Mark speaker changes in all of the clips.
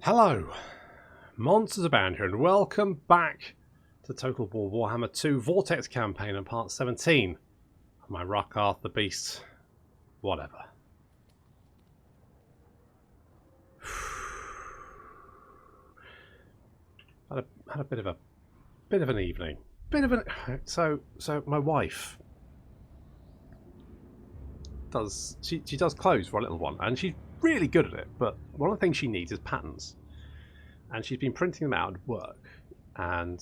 Speaker 1: Hello, monsters abound here, and welcome back to Total War Warhammer 2 Vortex Campaign and Part 17 of my Ruck the Beast, whatever. Had a bit of an evening. So my wife does she does clothes for a little one, and she's really good at it, but one of the things she needs is patterns, and she's been printing them out at work, and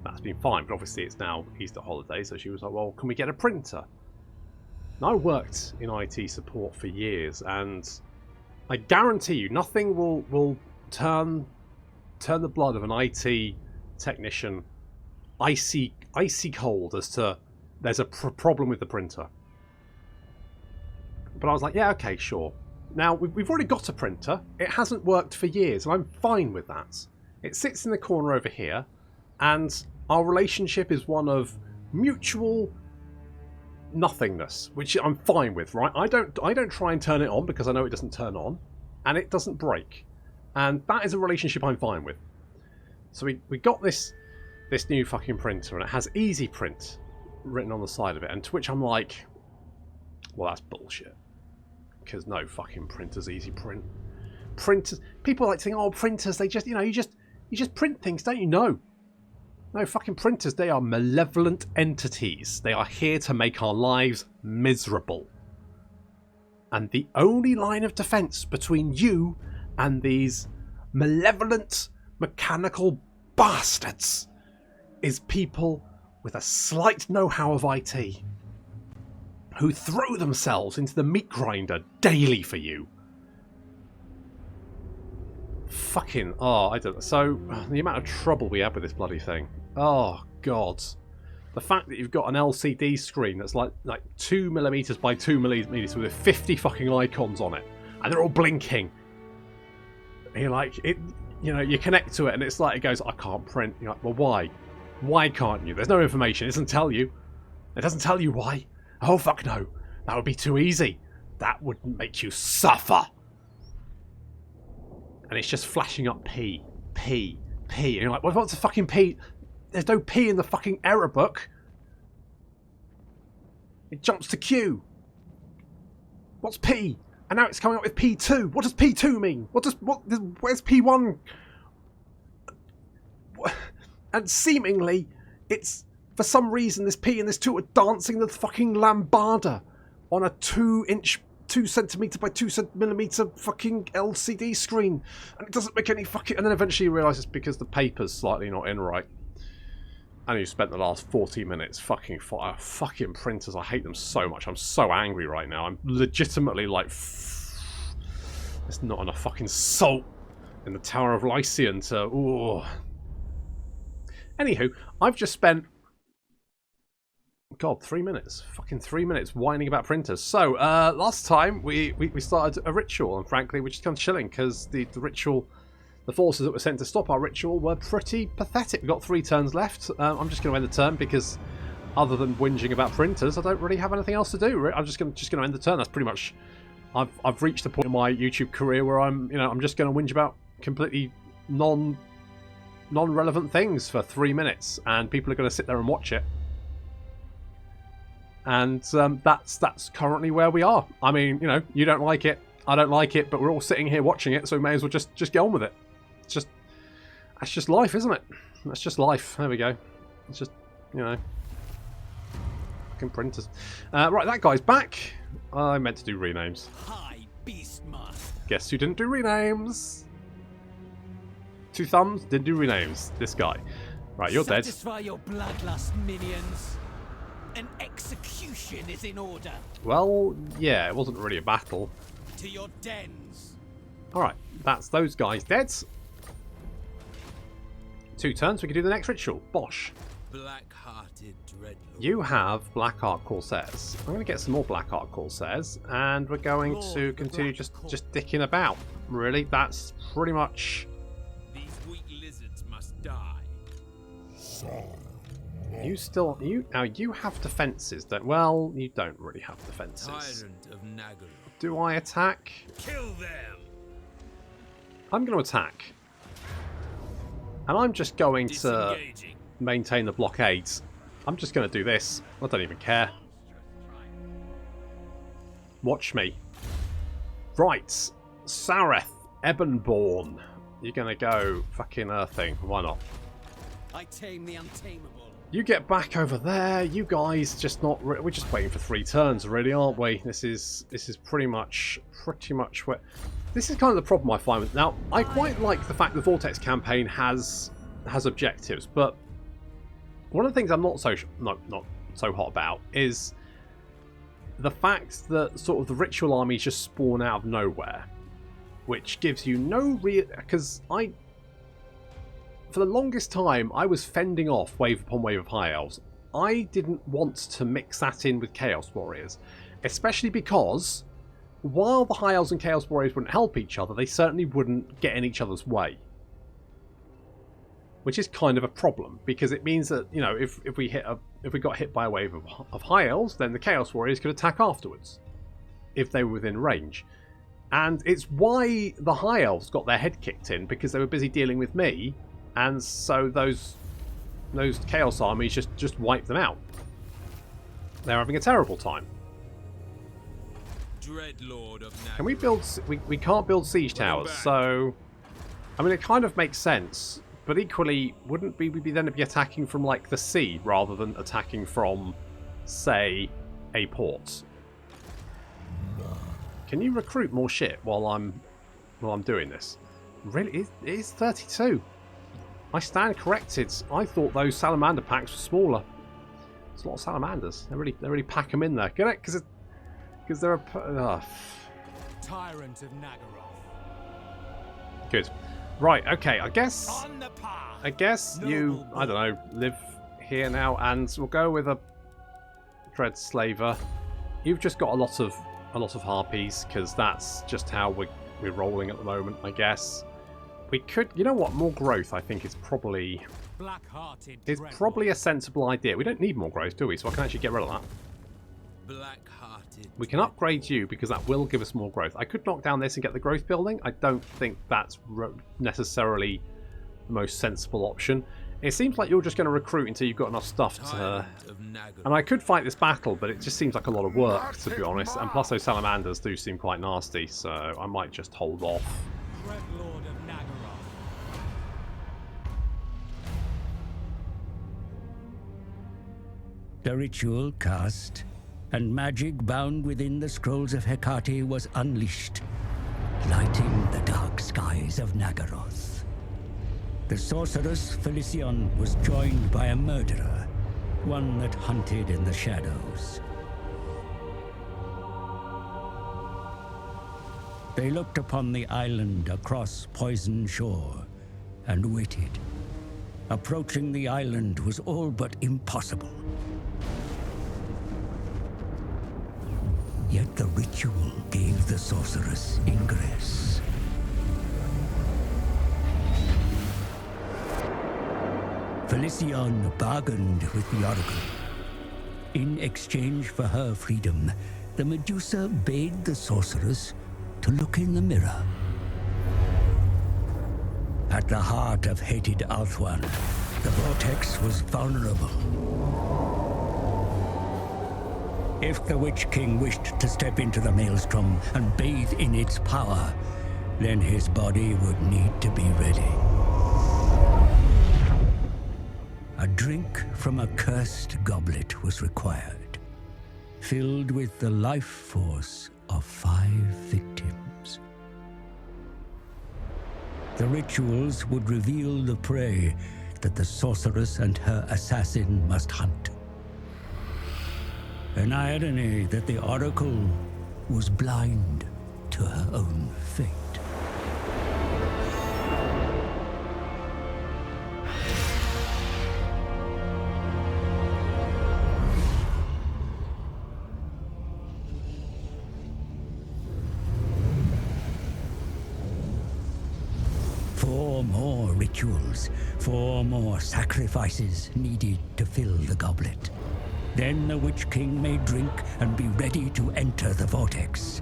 Speaker 1: that's been fine, but obviously it's now Easter holiday, so she was like, well, can we get a printer? And I worked in IT support for years, and I guarantee you nothing will turn the blood of an IT technician icy cold as to there's a problem with the printer. But I was like, yeah, okay, sure. Now, we've already got a printer. It hasn't worked for years, and I'm fine with that. It sits in the corner over here, and our relationship is one of mutual nothingness, which I'm fine with, right? I don't try and turn it on because I know it doesn't turn on, and it doesn't break. And that is a relationship I'm fine with. So we got this new fucking printer, and it has easy print written on the side of it, and to which I'm like, well, that's bullshit. Because no fucking printers easy print. Printers, people like saying, oh, printers, they just, you just print things, don't you? No fucking printers, they are malevolent entities. They are here to make our lives miserable. And the only line of defense between you and these malevolent mechanical bastards is people with a slight know-how of IT who throw themselves into the meat grinder daily for you. Fucking, I don't know. So, the amount of trouble we have with this bloody thing. Oh, God. The fact that you've got an LCD screen that's like 2mm by 2mm with 50 fucking icons on it, and they're all blinking. And you're like, you connect to it, and it's like, it goes, I can't print. You're like, well, why? Why can't you? There's no information. It doesn't tell you. It doesn't tell you why. Oh, fuck no. That would be too easy. That would make you suffer. And it's just flashing up P. And you're like, well, what's a fucking P? There's no P in the fucking error book. It jumps to Q. What's P? And now it's coming up with P2. What does P2 mean? Where's P1? And seemingly, it's... For some reason, this P and this 2 are dancing the fucking lambada on a 2cm by 2cm fucking LCD screen. And it doesn't make any fucking... And then eventually you realise it's because the paper's slightly not in right. And you spent the last 40 minutes fucking printers. I hate them so much. I'm so angry right now. I'm legitimately like... There's not enough fucking salt in the Tower of Lycian to... Ooh. Anywho, I've just spent... God, 3 minutes. Fucking 3 minutes whining about printers. So, last time we started a ritual, and frankly, we're just kind of chilling because the ritual, the forces that were sent to stop our ritual were pretty pathetic. We've got 3 turns left. I'm just going to end the turn because, other than whinging about printers, I don't really have anything else to do. I'm just going to end the turn. That's pretty much. I've reached a point in my YouTube career where I'm just going to whinge about completely non-relevant things for 3 minutes, and people are going to sit there and watch it. And that's currently where we are. I mean, you don't like it, I don't like it, but we're all sitting here watching it, so we may as well just get on with it. That's just life, isn't it? That's just life. There we go. It's just, fucking printers. Right, that guy's back. I meant to do renames.
Speaker 2: Hi, Beastmaster.
Speaker 1: Guess who didn't do renames? 2 thumbs didn't do renames. This guy. Right, you're dead.
Speaker 2: Satisfy your bloodlust, minions. An execution is in order.
Speaker 1: Well, yeah, it wasn't really a battle.
Speaker 2: To your dens.
Speaker 1: Alright, that's those guys dead. 2 turns, we can do the next ritual. Bosh.
Speaker 2: Black-hearted dreadlord.
Speaker 1: You have Blackheart Corsairs. I'm going to get some more Blackheart Corsairs, and we're going to continue just dicking about. Really, that's pretty much...
Speaker 2: These weak lizards must die.
Speaker 1: Now you have defences, don't? Well, you don't really have defences.
Speaker 2: Tyrant of Nagel.
Speaker 1: Do I attack?
Speaker 2: Kill them.
Speaker 1: I'm going to attack. And I'm just going to maintain the blockades. I'm just going to do this. I don't even care. Watch me. Right. Sareth, Ebonborn. You're going to go fucking earthing. Why not?
Speaker 2: I tame the untamable.
Speaker 1: You get back over there. You guys just not. We're just waiting for 3 turns, really, aren't we? This is pretty much where. This is kind of the problem I find with now. I quite like the fact the Vortex campaign has objectives, but one of the things I'm not so hot about is the fact that sort of the ritual armies just spawn out of nowhere, which gives you no real. Because for the longest time, I was fending off wave upon wave of High Elves. I didn't want to mix that in with Chaos Warriors, especially because while the High Elves and Chaos Warriors wouldn't help each other, they certainly wouldn't get in each other's way. Which is kind of a problem, because it means that, you know, if we got hit by a wave of High Elves, then the Chaos Warriors could attack afterwards, if they were within range. And it's why the High Elves got their head kicked in, because they were busy dealing with me. And so those Chaos armies just wipe them out. They're having a terrible time.
Speaker 2: Dreadlord of
Speaker 1: Can we build? We can't build siege towers, so I mean it kind of makes sense. But equally, wouldn't we be then be attacking from like the sea rather than attacking from, say, a port? Can you recruit more shit while I'm doing this? Really, it is 32. I stand corrected. I thought those salamander packs were smaller. There's a lot of salamanders. They really pack them in there. Get it? Because they're a
Speaker 2: Tyrant of Nagaroth.
Speaker 1: Good. Right. Okay. I guess
Speaker 2: On the path.
Speaker 1: you. I don't know. Live here now, and we'll go with a Dread Slaver. You've just got a lot of harpies because that's just how we're rolling at the moment. I guess. We could, you know what, more growth I think is probably a sensible idea. We don't need more growth, do we? So I can actually get rid of that. We can upgrade you because that will give us more growth. I could knock down this and get the growth building. I don't think that's necessarily the most sensible option. It seems like you're just going to recruit until you've got enough stuff to... And I could fight this battle, but it just seems like a lot of work, to be honest. And plus those salamanders do seem quite nasty, so I might just hold off.
Speaker 2: Dreadlord of Nagaroth.
Speaker 3: The ritual cast, and magic bound within the scrolls of Hecate was unleashed, lighting the dark skies of Nagaroth. The sorceress Felicion was joined by a murderer, one that hunted in the shadows. They looked upon the island across Poison Shore and waited. Approaching the island was all but impossible. Yet the ritual gave the sorceress ingress. Felicion bargained with the Oracle. In exchange for her freedom, the Medusa bade the sorceress to look in the mirror. At the heart of hated Ulthuan, the Vortex was vulnerable. If the Witch King wished to step into the maelstrom and bathe in its power, then his body would need to be ready. A drink from a cursed goblet was required, filled with the life force of 5 victims. The rituals would reveal the prey that the sorceress and her assassin must hunt. An irony that the Oracle was blind to her own fate. Four more rituals, 4 more sacrifices needed to fill the goblet. Then the Witch King may drink and be ready to enter the Vortex.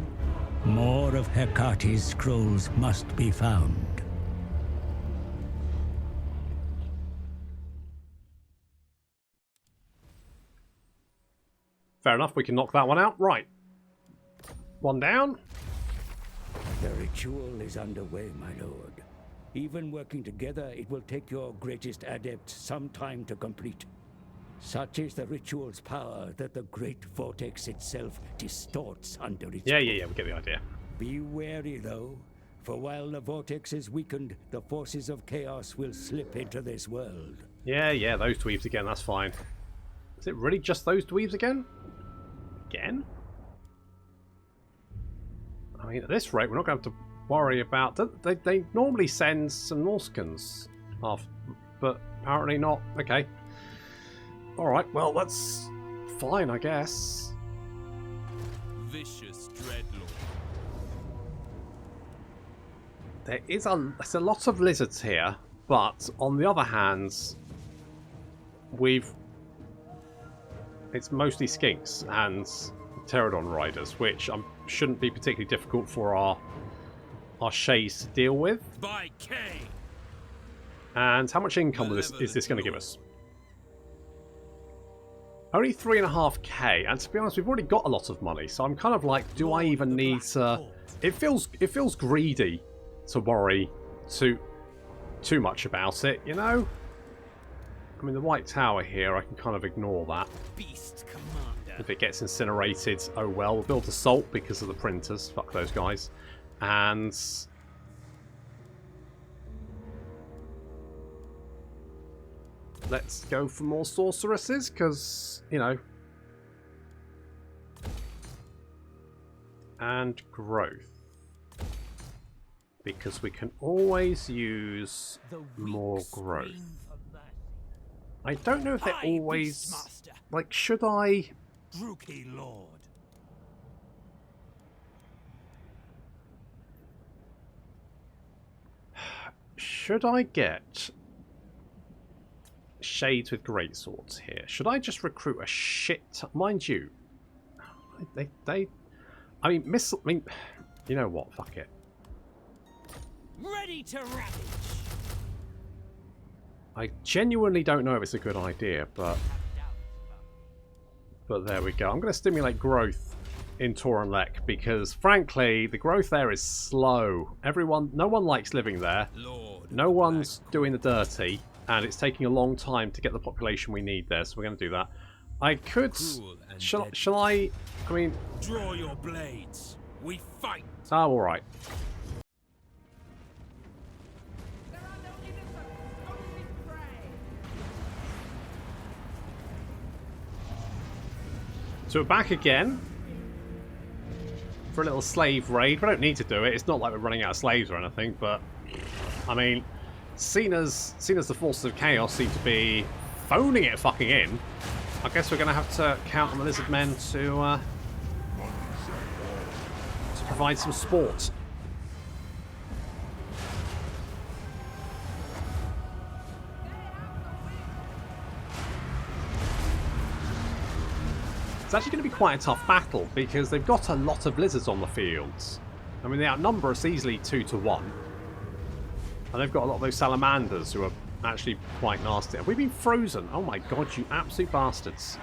Speaker 3: More of Hecate's scrolls must be found.
Speaker 1: Fair enough, we can knock that one out. Right. One down.
Speaker 3: The ritual is underway, my lord. Even working together, it will take your greatest adept some time to complete. Such is the ritual's power that the great vortex itself distorts under its
Speaker 1: Yeah, we get the idea.
Speaker 3: Be wary, though, for while the vortex is weakened, the forces of chaos will slip into this world.
Speaker 1: Yeah, those dweebs again, that's fine. Is it really just those dweebs again? Again? I mean, at this rate, we're not going to have to worry about... They normally send some Norscans off, but apparently not. Okay. Alright, well, that's fine, I guess.
Speaker 2: Vicious dreadlord.
Speaker 1: There's a lot of lizards here, but on the other hand, it's mostly skinks and pterodon riders, which shouldn't be particularly difficult for our shades to deal with.
Speaker 2: By K.
Speaker 1: And how much income is this going to give us? Only 3.5k, and to be honest, we've already got a lot of money, so I'm kind of like, do I even need to... It feels greedy to worry too much about it, you know? I mean, the White Tower here, I can kind of ignore that.
Speaker 2: Beast Commander.
Speaker 1: If it gets incinerated, oh well. We'll build the salt because of the printers. Fuck those guys. And... let's go for more sorceresses, because, you know... and growth. Because we can always use more growth. I don't know if they're always... like, should I...
Speaker 2: Brookie Lord.
Speaker 1: Should I get shades with greatswords here? Should I just recruit a shit... mind you, I mean, you know what? Fuck it.
Speaker 2: Ready to ravage.
Speaker 1: I genuinely don't know if it's a good idea, but there we go. I'm going to stimulate growth in Torenlek because, frankly, the growth there is slow. No one likes living there. No one's doing the dirty, and it's taking a long time to get the population we need there, so we're going to do that. I could... Shall I... I mean...
Speaker 2: Draw your blades. We fight.
Speaker 1: Oh, alright. So we're back again for a little slave raid. We don't need to do it. It's not like we're running out of slaves or anything, but I mean, seen as the forces of chaos seem to be phoning it fucking in, I guess we're going to have to count on the lizard men to provide some sport. It's actually going to be quite a tough battle because they've got a lot of lizards on the fields. I mean, they outnumber us easily 2 to 1. And they've got a lot of those salamanders who are actually quite nasty. Have we been frozen? Oh my god, you absolute bastards.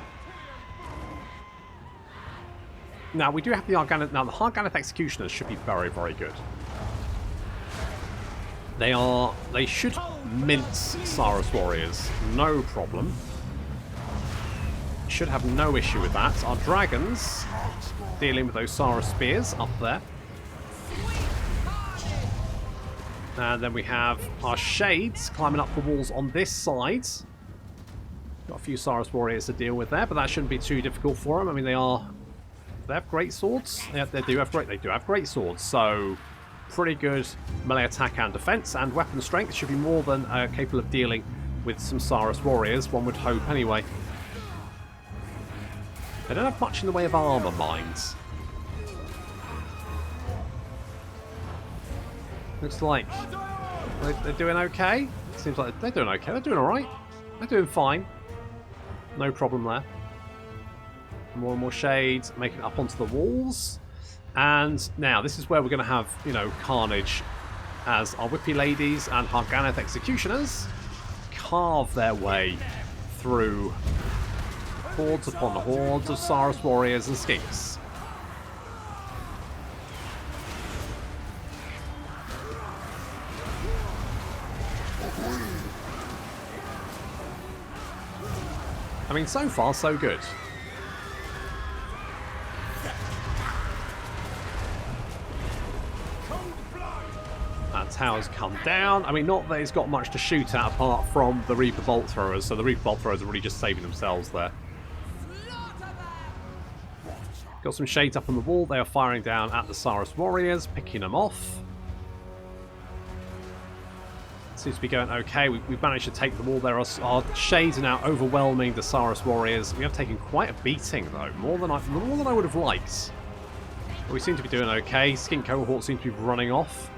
Speaker 1: Now, we do have the Arganeth. Now, the Arganeth Executioners should be very, very good. They should mince Saurus Warriors. No problem. Should have no issue with that. Our dragons dealing with those Saurus spears up there. And then we have our shades climbing up the walls on this side. Got a few Saurus warriors to deal with there, but that shouldn't be too difficult for them. I mean, they have great swords. They do have great swords. So pretty good melee attack and defense, and weapon strength should be more than capable of dealing with some Saurus warriors. One would hope, anyway. They don't have much in the way of armor, mind. Looks like they're doing okay. Seems like they're doing okay. They're doing alright. They're doing fine. No problem there. More and more shades making it up onto the walls. And now this is where we're going to have, you know, carnage as our Whippy Ladies and Arganeth Executioners carve their way through hordes upon hordes of Saurus warriors and skinks. I mean, so far, so good. That tower's come down. I mean, not that it's got much to shoot at apart from the Reaper Bolt Throwers, so the Reaper Bolt Throwers are really just saving themselves there. Got some shades up on the wall. They are firing down at the Saurus warriors, picking them off. Seems to be going okay. We've managed to take the wall there. Our shades are now overwhelming the Saurus warriors. We have taken quite a beating, though. More than I would have liked. But we seem to be doing okay. Skink cohort seems to be running off.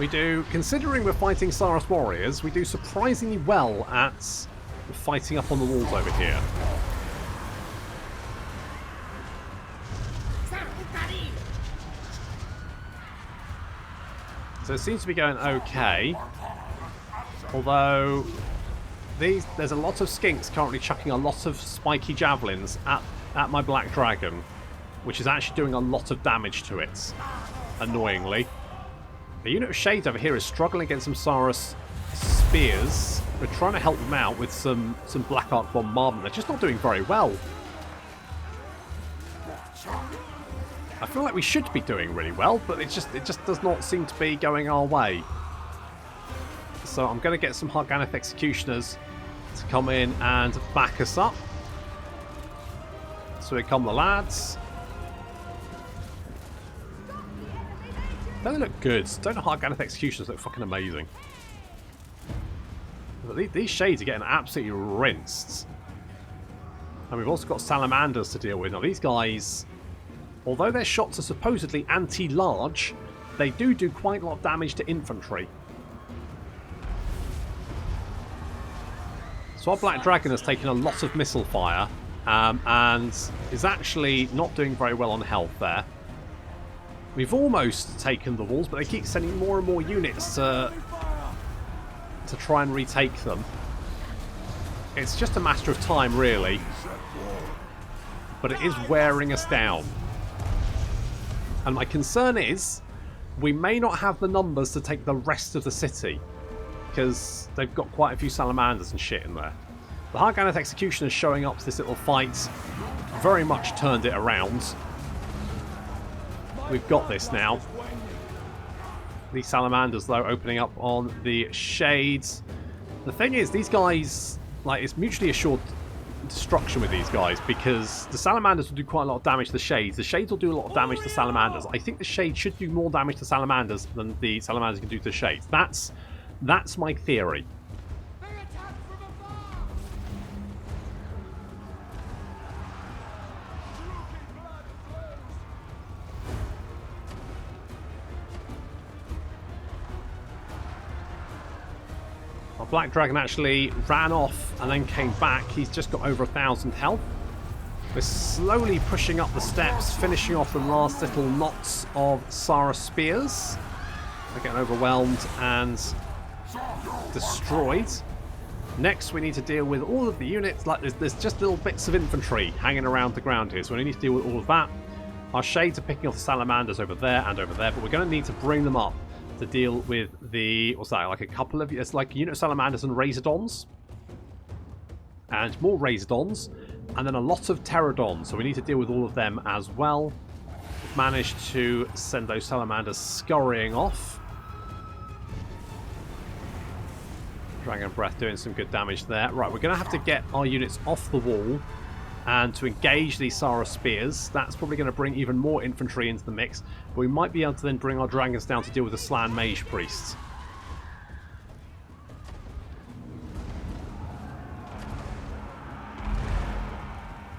Speaker 1: We do, considering we're fighting Saurus warriors, we do surprisingly well at fighting up on the walls over here. So it seems to be going okay. Although there's a lot of skinks currently chucking a lot of spiky javelins at my Black Dragon, which is actually doing a lot of damage to it, annoyingly. The unit of shades over here is struggling against some Saurus spears. We're trying to help them out with some Black Arc bombardment. They're just not doing very well. I feel like we should be doing really well, but it just does not seem to be going our way. So I'm going to get some Harganeth Executioners to come in and back us up. So here come the lads. Don't they look good? Don't the Harganeth Executioners look fucking amazing? But these shades are getting absolutely rinsed. And we've also got Salamanders to deal with. Now these guys, although their shots are supposedly anti-large, they do quite a lot of damage to infantry. So our Black Dragon has taken a lot of missile fire and is actually not doing very well on health there. We've almost taken the walls, but they keep sending more and more units to try and retake them. It's just a matter of time, really. But it is wearing us down. And my concern is, we may not have the numbers to take the rest of the city, because they've got quite a few Salamanders and shit in there. The Harganeth Executioners showing up to this little fight very much turned it around. We've got this now. These Salamanders, though, opening up on the shades. The thing is, these guys, like, it's mutually assured destruction with these guys, because the Salamanders will do quite a lot of damage to the shades. The shades will do a lot of damage to Salamanders. I think the shades should do more damage to Salamanders than the Salamanders can do to the shades. That's my theory. Black Dragon actually ran off and then came back. He's just got over 1,000 health. We're slowly pushing up the steps, finishing off the last little knots of Saurus spears. They're getting overwhelmed and destroyed. Next, we need to deal with all of the units. Like there's just little bits of infantry hanging around the ground here, so we need to deal with all of that. Our shades are picking off the Salamanders over there and over there, but we're going to need to bring them up to deal with the, what's that, like a couple of, it's like a unit of Salamanders and Razordons. And more Razordons. And then a lot of Pterodons, so we need to deal with all of them as well. We've managed to send those Salamanders scurrying off. Dragon Breath doing some good damage there. Right, we're going to have to get our units off the wall and to engage these Saurus spears. That's probably going to bring even more infantry into the mix. But we might be able to then bring our dragons down to deal with the Slan Mage Priests.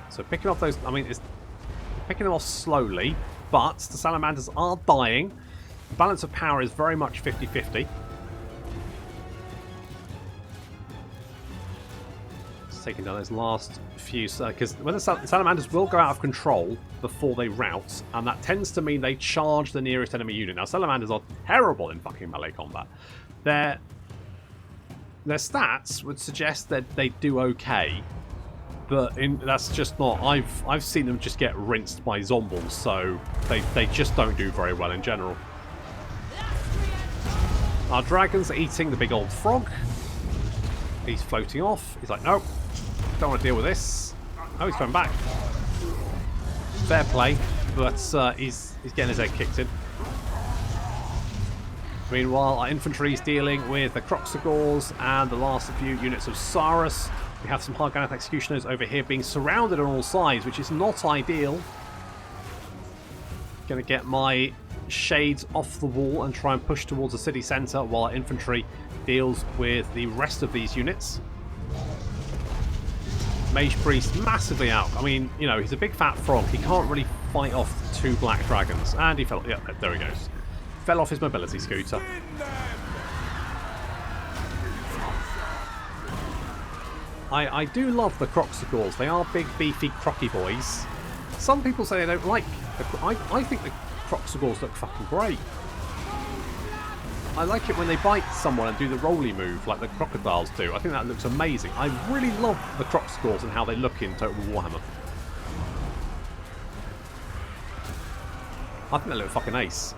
Speaker 1: So picking off those, I mean, it's picking them off slowly, but the Salamanders are dying. The balance of power is very much 50-50. Just taking down those last few, because when the salamanders will go out of control before they rout, and that tends to mean they charge the nearest enemy unit. Now, salamanders are terrible in fucking melee combat. Their stats would suggest that they do okay, but that's just not. I've seen them just get rinsed by zombies, so they just don't do very well in general. Our dragons are eating the big old frog. He's floating off. He's like, nope, don't want to deal with this. Oh, he's coming back. Fair play, but he's getting his head kicked in. Meanwhile, our infantry is dealing with the Croxagores and the last few units of Saurus. We have some Harganeth Executioners over here being surrounded on all sides, which is not ideal. Going to get my shades off the wall and try and push towards the city centre while our infantry deals with the rest of these units. Mage Priest massively out. I mean, you know, he's a big fat frog. He can't really fight off 2 black dragons. And he fell. Yeah, there he goes. Fell off his mobility scooter. I do love the Croxagores. They are big, beefy, crocky boys. Some people say they don't like. I think the Croxagores look fucking great. I like it when they bite someone and do the rolly move like the crocodiles do. I think that looks amazing. I really love the Croxagores and how they look in Total Warhammer. I think they look fucking ace.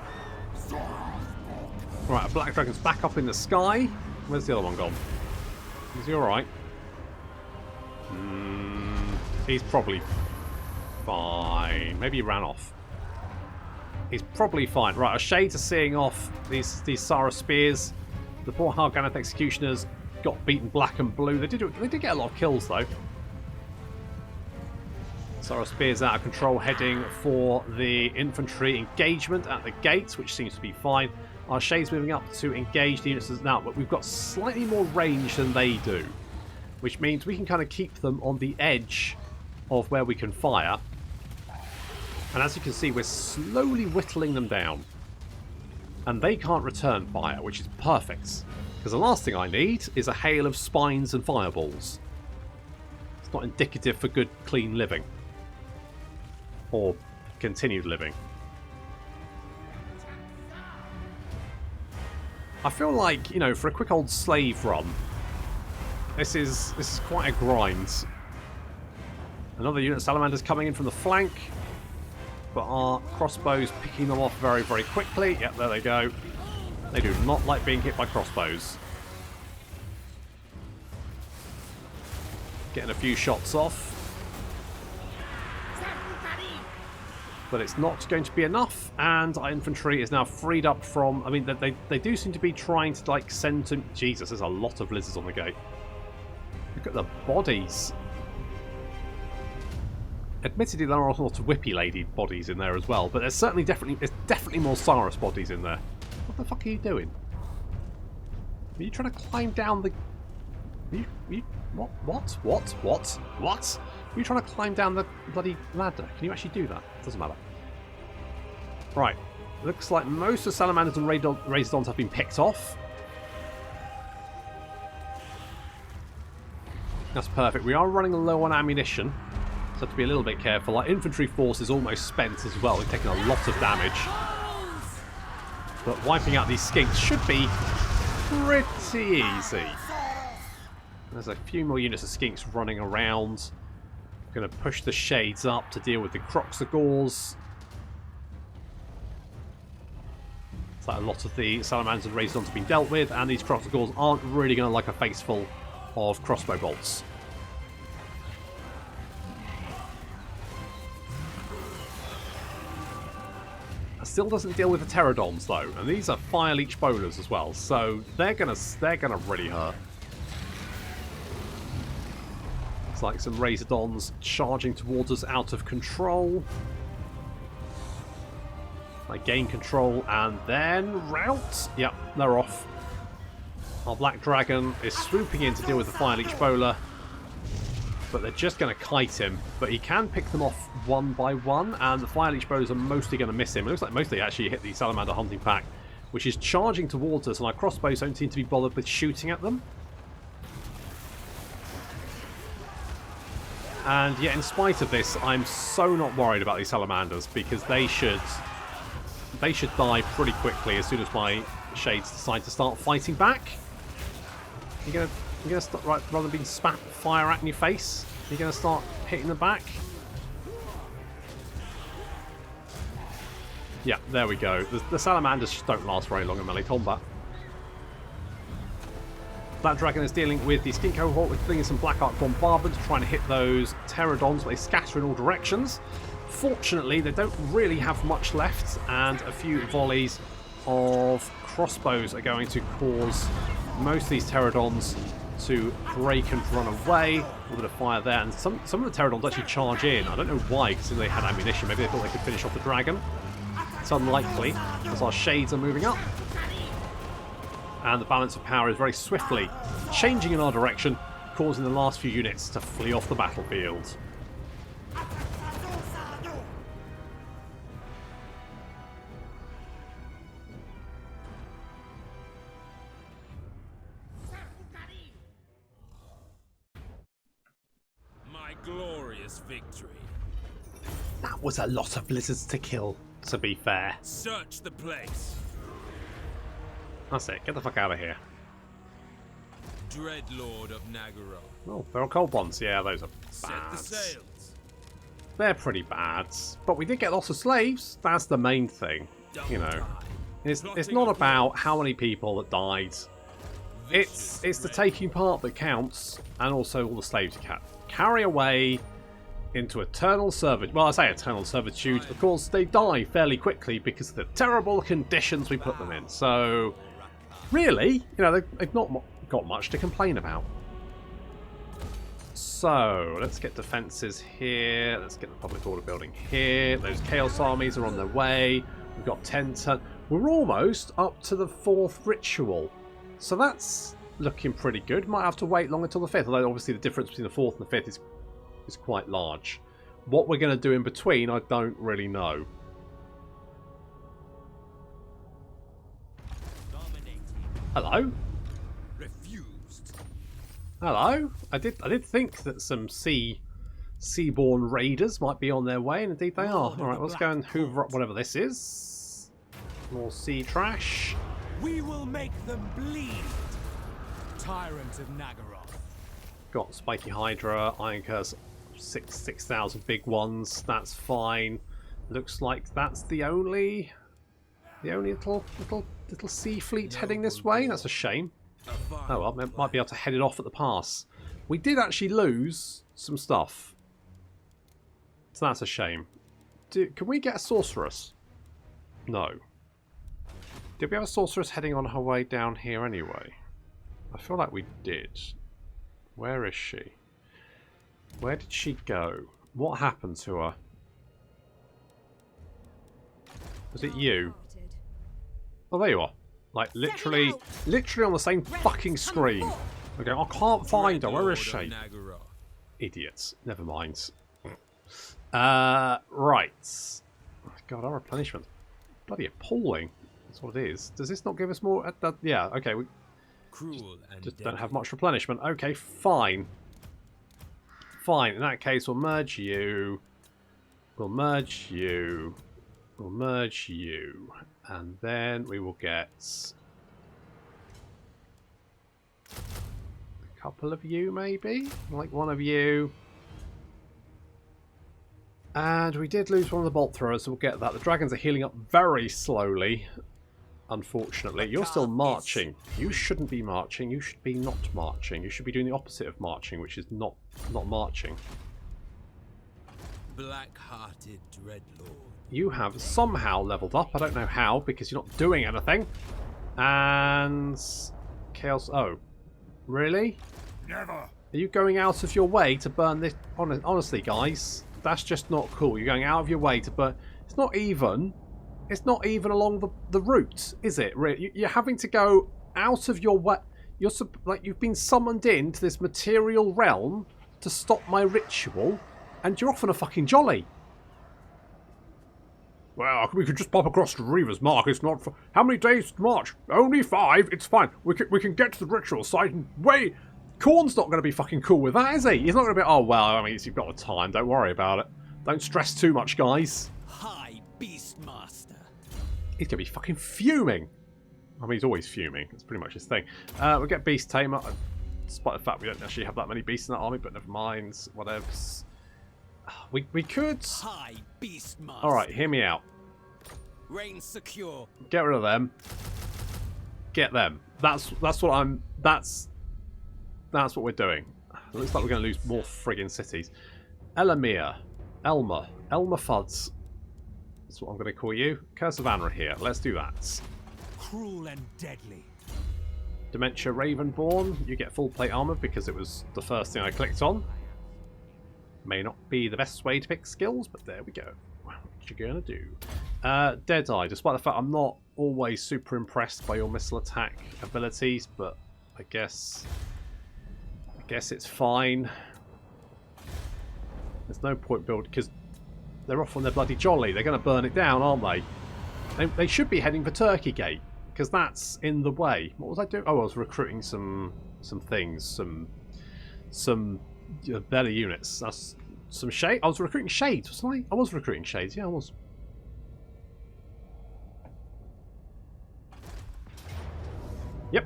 Speaker 1: Right, a black dragon's back up in the sky. Where's the other one gone? Is he alright? He's probably fine. Maybe he ran off. He's probably fine. Right, our shades are seeing off these Saurus spears. The poor Harganeth Executioners got beaten black and blue. They did get a lot of kills though. Saurus spears out of control, heading for the infantry engagement at the gates, which seems to be fine. Our shades moving up to engage the units now, but we've got slightly more range than they do, which means we can kind of keep them on the edge of where we can fire. And as you can see, we're slowly whittling them down. And they can't return fire, which is perfect. Because the last thing I need is a hail of spines and fireballs. It's not indicative for good, clean living. Or continued living. I feel like, you know, for a quick old slave run, this is quite a grind. Another unit of salamanders coming in from the flank. But our crossbows picking them off very, very quickly. Yep, there they go. They do not like being hit by crossbows. Getting a few shots off. But it's not going to be enough, and our infantry is now freed up from... I mean, they do seem to be trying to, like, send to... Jesus, there's a lot of lizards on the gate. Look at the bodies. Admittedly, there are a lot of whippy lady bodies in there as well, but there's definitely more Saurus bodies in there. What the fuck are you doing? Are you trying to climb down the... What? Are you trying to climb down the bloody ladder? Can you actually do that? Doesn't matter. Right. Looks like most of the salamanders and Razordons have been picked off. That's perfect. We are running low on ammunition, so have to be a little bit careful. Our infantry force is almost spent as well. We're taking a lot of damage. But wiping out these skinks should be pretty easy. There's a few more units of skinks running around. Going to push the shades up to deal with the Croxagores. It's like a lot of the salamanders and Razordons have been dealt with, and these Croxagores aren't really going to like a face full of crossbow bolts. Still doesn't deal with the pterodons though, and these are fire leech bowlers as well, so they're gonna really hurt. It's like some Razordons charging towards us out of control. They gain control and then rout. Yep, they're off. Our Black Dragon is swooping in to deal with the Fire Leech Bowler, but they're just going to kite him. But he can pick them off one by one, and the Fire Leech Bowlers are mostly going to miss him. It looks like mostly actually hit the Salamander Hunting Pack, which is charging towards us, and our crossbows don't seem to be bothered with shooting at them. And yet, in spite of this, I'm so not worried about these salamanders because they should die pretty quickly as soon as my shades decide to start fighting back. You're gonna start, right, rather than being spat fire at in your face, you're gonna start hitting them back. Yeah, there we go. The salamanders just don't last very long in melee combat. That dragon is dealing with the skin cohort, with bringing some black arc bombardment, trying to hit those pterodons, but they scatter in all directions. Fortunately, they don't really have much left, and a few volleys of crossbows are going to cause most of these pterodons to break and run away. A little bit of fire there, and some of the pterodons actually charge in. I don't know why, because they had ammunition. Maybe they thought they could finish off the dragon. It's unlikely, as our shades are moving up. And the balance of power is very swiftly changing in our direction, causing the last few units to flee off the battlefield.
Speaker 2: My glorious victory.
Speaker 1: That was a lot of lizards to kill, to be fair.
Speaker 2: Search the place.
Speaker 1: That's it. Get the fuck out of here.
Speaker 2: Dreadlord of Nagaro.
Speaker 1: Oh, they're all cold ones. Yeah, those are
Speaker 2: Set
Speaker 1: bad.
Speaker 2: the sails.
Speaker 1: They're pretty bad. But we did get lots of slaves. That's the main thing. You know, it's not about how many people that died. It's the taking part that counts, and also all the slaves you can carry away into eternal servitude. Well, I say eternal servitude. Of course, they die fairly quickly because of the terrible conditions we put them in. So, really, you know, they've not got much to complain about. So, let's get defences here. Let's get the public order building here. Those chaos armies are on their way. We've got 10 turn. We're almost up to the 4th ritual. So that's looking pretty good. Might have to wait long until the 5th. Although, obviously, the difference between the 4th and the 5th is quite large. What we're going to do in between, I don't really know. Hello?
Speaker 2: Refused.
Speaker 1: Hello? I did think that some seaborne raiders might be on their way, and indeed they are. Alright, let's go and hoover up whatever this is. More sea trash.
Speaker 2: We will make them bleed. Tyrant of Nagaroth.
Speaker 1: Got Spiky Hydra, Iron Curse, 6,000 big ones. That's fine. Looks like that's the only little sea fleet heading this way. That's a shame. Oh well, might be able to head it off at the pass. We did actually lose some stuff, so that's a shame. Can we get a sorceress? No. Did we have a sorceress heading on her way down here anyway? I feel like we did. Where is she? Where did she go? What happened to her? Was it you? Oh, there you are. Like, literally on the same fucking screen. Okay, I can't find her. Where is she? Idiots. Never mind. Right. God, our replenishment. Bloody appalling. That's what it is. Does this not give us more? Yeah, okay. We just don't have much replenishment. Okay, fine. Fine. In that case, we'll merge you. We'll merge you. We'll merge you. And then we will get a couple of you, maybe? Like one of you. And we did lose one of the bolt throwers, so we'll get that. The dragons are healing up very slowly, unfortunately. You're still marching. You shouldn't be marching. You should be not marching. You should be doing the opposite of marching, which is not marching.
Speaker 2: Black-hearted dreadlord.
Speaker 1: You have somehow leveled up. I don't know how, because you're not doing anything. And Chaos. Oh, really?
Speaker 2: Never.
Speaker 1: Are you going out of your way to burn this? Honestly, guys, that's just not cool. You're going out of your way to burn. It's not even along the route, is it? You're having to go out of your way. You're like you've been summoned into this material realm to stop my ritual, and you're off on a fucking jolly. Well, we could just pop across to Reaver's Mark. It's not for... How many days to march? Only 5. It's fine. We can get to the ritual site in Khorne's not going to be fucking cool with that, is he? He's not going to be, oh, well, I mean, you've got the time. Don't worry about it. Don't stress too much, guys.
Speaker 2: High Beastmaster.
Speaker 1: He's going to be fucking fuming. I mean, he's always fuming. That's pretty much his thing. We'll get Beast Tamer, despite the fact we don't actually have that many beasts in that army, but never mind. Whatever. We could...
Speaker 2: High Beastmaster.
Speaker 1: Alright, hear me out.
Speaker 2: Reign secure.
Speaker 1: Get rid of them. Get them. That's what I'm... That's what we're doing. It looks like we're going to lose more friggin' cities. Elamir. Elmer Fuds. That's what I'm going to call you. Curse of Anra here. Let's do that.
Speaker 2: Cruel and deadly.
Speaker 1: Dementia Ravenborn. You get full plate armor because it was the first thing I clicked on. May not be the best way to pick skills, but there we go. What you gonna do? Deadeye. Despite the fact I'm not always super impressed by your missile attack abilities, but I guess it's fine. There's no point building because they're off on their bloody jolly. They're going to burn it down, aren't they? They should be heading for Turkey Gate because that's in the way. What was I doing? Oh, I was recruiting some things, some better units. That's some shade. I was recruiting shades, wasn't I? I was recruiting shades. Yeah, I was. Yep.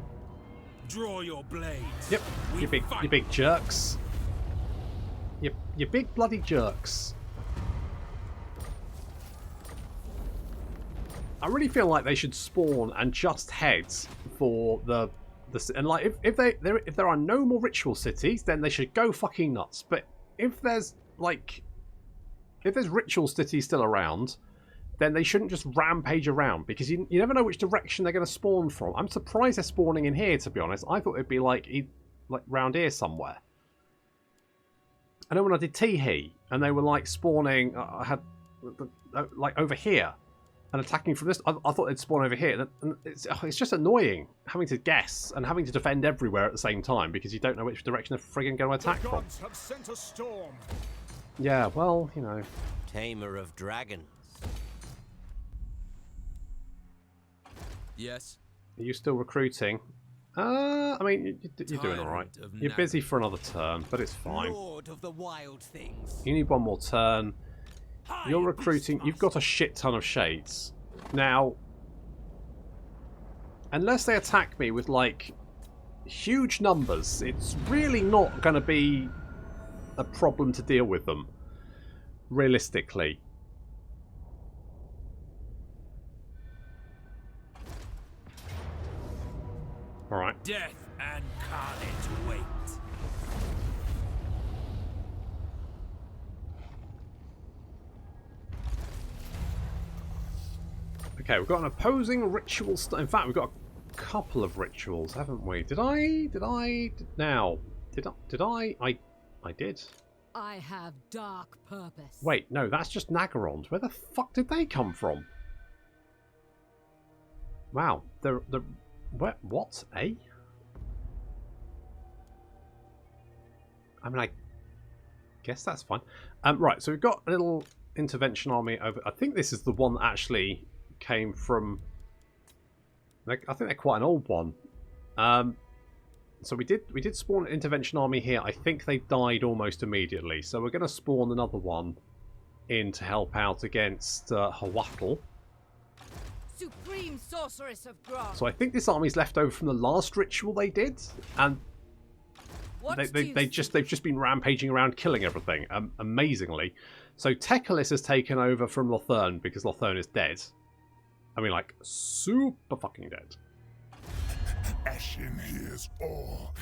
Speaker 2: Draw your blades.
Speaker 1: Yep. You big jerks. You big bloody jerks. I really feel like they should spawn and just head for the and like if there are no more ritual cities, then they should go fucking nuts. But if there's ritual cities still around, then they shouldn't just rampage around because you never know which direction they're going to spawn from. I'm surprised they're spawning in here, to be honest. I thought it'd be like round here somewhere. I know when I did Teehee and they were like spawning, I had like over here and attacking from this. I thought they'd spawn over here. And it's just annoying having to guess and having to defend everywhere at the same time because you don't know which direction they're friggin' going to attack from.
Speaker 4: Have sent a storm.
Speaker 1: Yeah, well, you know.
Speaker 5: Tamer of dragons.
Speaker 2: Yes.
Speaker 1: Are you still recruiting? I mean, you're doing all right. You're busy for another turn, but it's fine.
Speaker 2: Lord of the wild things.
Speaker 1: You need one more turn. You're recruiting. You've got a shit ton of shades. Now, unless they attack me with, like, huge numbers, it's really not going to be a problem to deal with them, realistically. Alright.
Speaker 2: Death and carnage wait.
Speaker 1: Okay, we've got an opposing ritual. In fact, we've got a couple of rituals, haven't we? I did.
Speaker 6: I have dark purpose.
Speaker 1: Wait, no, that's just Nagarond. Where the fuck did they come from? Wow, what? Eh? I mean, I guess that's fine. Right, so we've got a little intervention army over. I think this is the one that actually came from. I think they're quite an old one. So we did spawn an intervention army here. I think they died almost immediately. So we're going to spawn another one in to help out against Hawatl.
Speaker 6: Supreme sorceress of grass.
Speaker 1: So I think this army's left over from the last ritual they did, and they've just been rampaging around killing everything, amazingly. So Tekalis has taken over from Lothern because Lothern is dead. I mean, like, super fucking dead.
Speaker 4: Ashen hears all.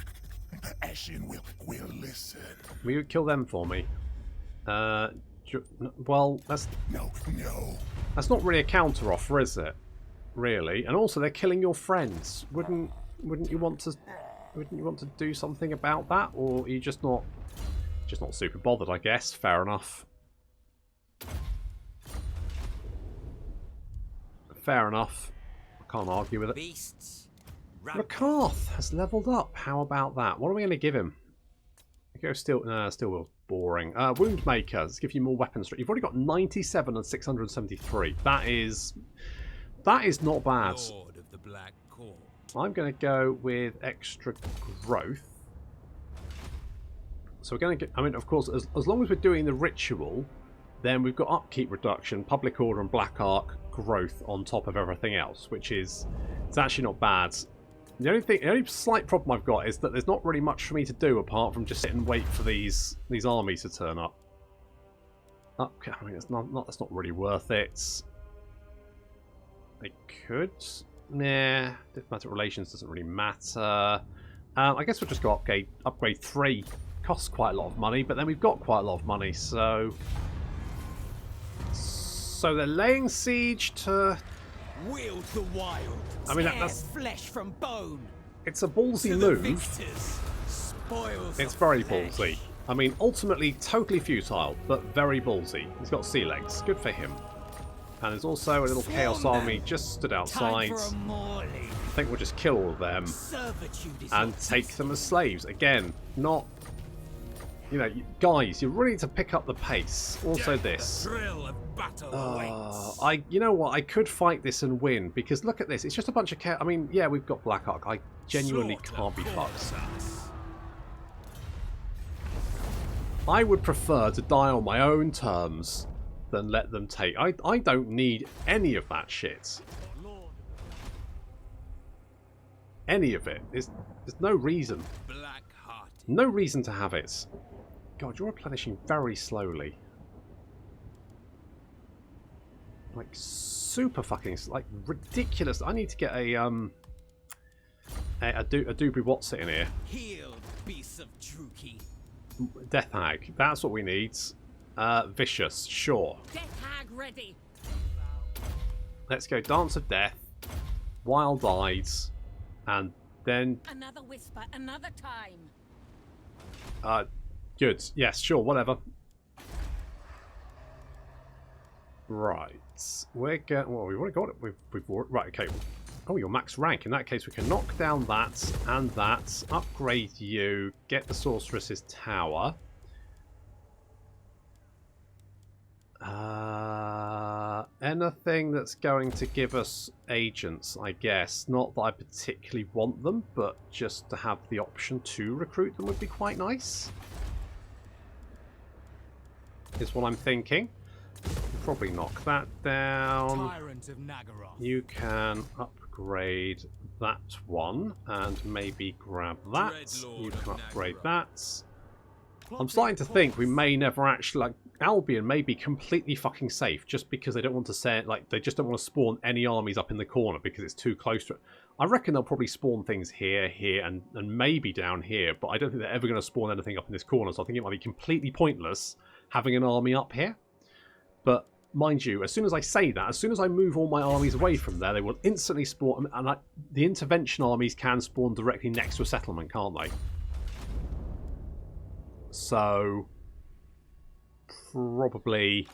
Speaker 4: Ashen will listen.
Speaker 1: Will you kill them for me? Well, that's
Speaker 4: No.
Speaker 1: that's not really a counter offer, is it? Really, and also they're killing your friends. Wouldn't you want to do something about that, or are you just not super bothered? I guess. Fair enough. Fair enough. I can't argue with it.
Speaker 5: Beasts.
Speaker 1: Rakarth has leveled up. How about that? What are we going to give him? Go still will boring. Woundmaker. Let's give you more weapon strength. You've already got 97 and 673. That is not bad.
Speaker 2: Lord of the Black Corps.
Speaker 1: I'm going to go with extra growth. So we're going to get... I mean, of course, as long as we're doing the ritual, then we've got upkeep reduction, public order, and black arc growth on top of everything else, which is... It's actually not bad. The only slight problem I've got is that there's not really much for me to do apart from just sit and wait for these armies to turn up. Okay, I mean, that's not really worth it. I could... Nah, diplomatic relations doesn't really matter. I guess we'll just go upgrade 3. Costs quite a lot of money, but then we've got quite a lot of money, so... So they're laying siege to...
Speaker 2: Wield the wild.
Speaker 1: I mean, that's
Speaker 2: flesh from bone.
Speaker 1: It's a ballsy move. It's very ballsy. I mean, ultimately totally futile, but very ballsy. He's got sea legs. Good for him. And there's also a little chaos army just stood outside. I think we'll just kill all of them and take them as slaves. Again, not... You know, guys, you really need to pick up the pace. Also this. You know what? I could fight this and win because look at this. It's just a bunch of I mean, yeah, we've got Black Arc. I genuinely can't be fucked. I would prefer to die on my own terms than let them take. I don't need any of that shit. Any of it. There's no reason. No reason to have it. God, you're replenishing very slowly. Like super fucking like ridiculous. I need to get a doobie what's it in here?
Speaker 2: Healed beasts of Druki.
Speaker 1: Death Hag. That's what we need. Vicious, sure.
Speaker 6: Death Hag ready.
Speaker 1: Let's go Dance of Death, Wild Eyes, and then
Speaker 6: Another whisper, another time.
Speaker 1: Good. Yes, sure, whatever. Right. We're getting... Well, we've already got it. Right, okay. Oh, you're max rank. In that case, we can knock down that and that. Upgrade you. Get the Sorceress's Tower. Anything that's going to give us agents, I guess. Not that I particularly want them, but just to have the option to recruit them would be quite nice. Is what I'm thinking. Probably knock that down.
Speaker 2: Tyrant of Nagaroth.
Speaker 1: You can upgrade that one and maybe grab that. You can upgrade that. I'm starting to think we may never actually, like, Albion may be completely fucking safe just because they don't want to say it, like, they just don't want to spawn any armies up in the corner because it's too close to it. I reckon they'll probably spawn things here, and maybe down here, but I don't think they're ever going to spawn anything up in this corner, so I think it might be completely pointless having an army up here. But mind you, as soon as I say that, as soon as I move all my armies away from there, they will instantly spawn, and the intervention armies can spawn directly next to a settlement, can't they? So probably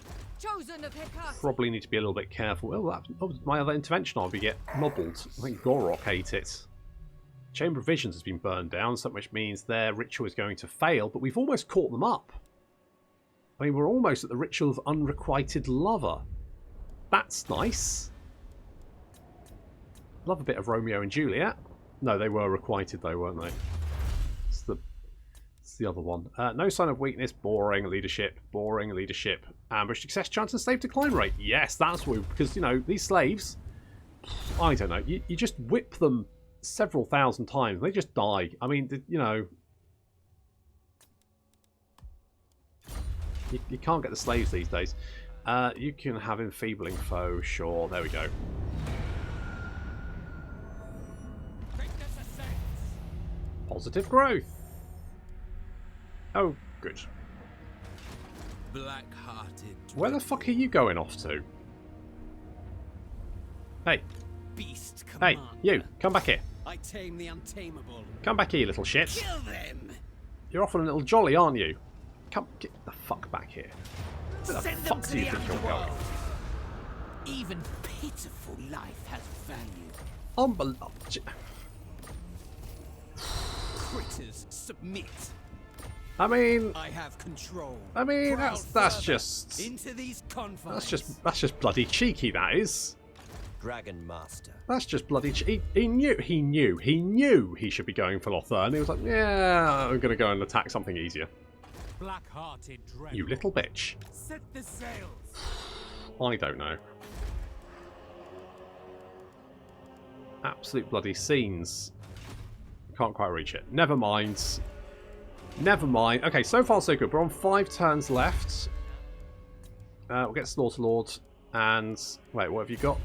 Speaker 1: need to be a little bit careful. Oh, my other intervention army get nobbled. I think Gorok ate it. Chamber of Visions has been burned down, so which means their ritual is going to fail, but we've almost caught them up. I mean, we're almost at the ritual of unrequited lover. That's nice. Love a bit of Romeo and Juliet. No, they were requited though, weren't they? It's the other one. No sign of weakness. Boring. Leadership. Boring. Leadership. Ambush success chance and slave decline rate. Yes, that's what. Because, you know, these slaves, I don't know. You just whip them several thousand times. They just die. I mean, you know. You can't get the slaves these days. You can have enfeebling foe. Sure. There we go. Positive growth. Oh, good.
Speaker 2: Black-hearted.
Speaker 1: Where the fuck are you going off to? Hey.
Speaker 2: Beast
Speaker 1: Hey, you. Come back here.
Speaker 2: I tame the untamable.
Speaker 1: Come back here, little shit.
Speaker 2: Kill them.
Speaker 1: You're off on a little jolly, aren't you? Come, get the fuck back here. Where the
Speaker 2: Send
Speaker 1: fuck
Speaker 2: them to
Speaker 1: do you
Speaker 2: the
Speaker 1: think you're going?
Speaker 2: underworld. Even pitiful life has value.
Speaker 1: Unbelievable.
Speaker 2: Critters submit.
Speaker 1: I mean,
Speaker 2: I have control.
Speaker 1: I mean,
Speaker 2: Prowl
Speaker 1: that's
Speaker 2: further
Speaker 1: just
Speaker 2: into these confines.
Speaker 1: that's just bloody cheeky. That is.
Speaker 5: Dragon Master.
Speaker 1: That's just bloody. He knew he should be going for Ulthuan. He was like, yeah, I'm gonna go and attack something easier.
Speaker 2: black-hearted dread.
Speaker 1: You little bitch.
Speaker 2: Set the sails.
Speaker 1: I don't know. Absolute bloody scenes. Can't quite reach it. Never mind. Never mind. Okay, so far so good. We're on 5 turns left. We'll get Slaughterlord and... Wait, what have you got?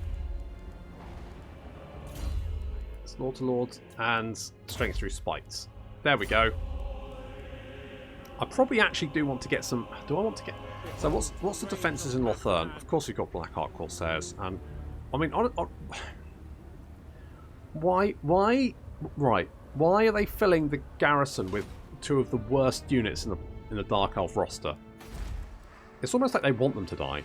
Speaker 1: Slaughterlord and Strength through Spite. There we go. I probably actually do want to get some... Do I want to get... So what's the defences in Ulthuan? Of course we've got Blackheart Corsairs. And I mean... Why... Right. Why are they filling the garrison with 2 of the worst units in the Dark Elf roster? It's almost like they want them to die.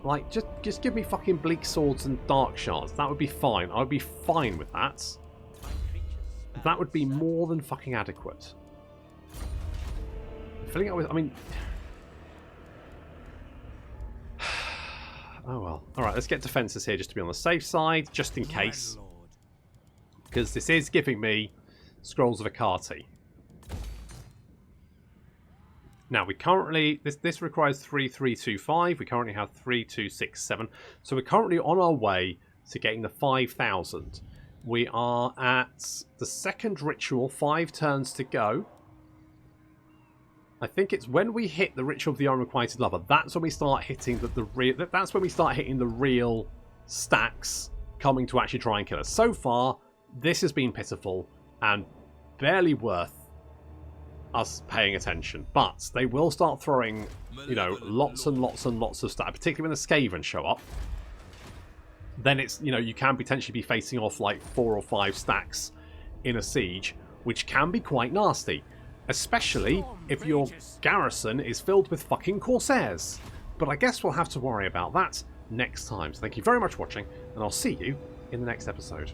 Speaker 1: Like, just give me fucking Bleak Swords and Dark Shards. That would be fine. I would be fine with that. That would be more than fucking adequate. Filling it with... I mean... Oh well. Alright, let's get defences here just to be on the safe side, just in case. Because this is giving me Scrolls of Hecate. Now, we currently... This requires 3,325. We currently have 3,267. So we're currently on our way to getting the 5,000. We are at the second ritual, 5 turns to go. I think it's when we hit the Ritual of the Unrequited Lover, that's when we start hitting that's when we start hitting the real stacks coming to actually try and kill us. So far, this has been pitiful and barely worth us paying attention. But they will start throwing, you know, lots and lots and lots of stacks, particularly when the Skaven show up. Then it's, you know, you can potentially be facing off like 4 or 5 stacks in a siege, which can be quite nasty. Especially if your garrison is filled with fucking Corsairs. But I guess we'll have to worry about that next time. So thank you very much for watching, and I'll see you in the next episode.